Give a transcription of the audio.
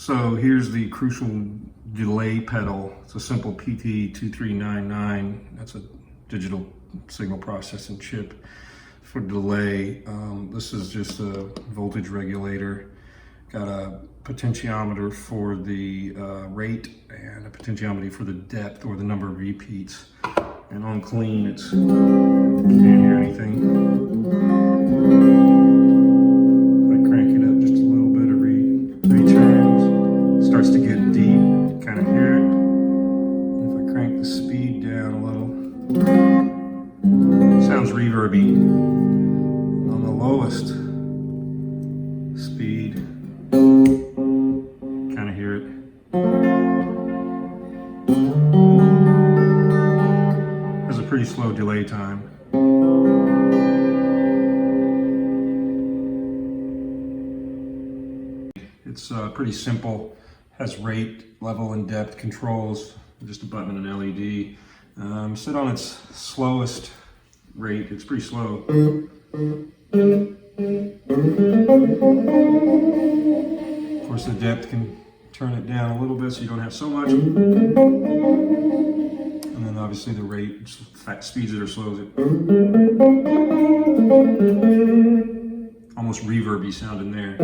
So here's the crucial delay pedal. It's a simple PT2399. That's a digital signal processing chip for delay. This is just a voltage regulator. Got a potentiometer for the rate and a potentiometer for the depth or the number of repeats. And on clean, it's can't hear anything. If I crank it up just a little bit of returns, it starts to get deep. Kind of hear it. If I crank the speed down a little, it sounds reverby. On the lowest speed, kind of hear it. There's a pretty slow delay time. It's pretty simple. Has rate, level, and depth controls. Just a button and an LED. Set on its slowest rate. It's pretty slow. Of course, the depth can turn it down a little bit so you don't have so much. And then obviously the rate speeds it or slows it. Almost reverby sound in there.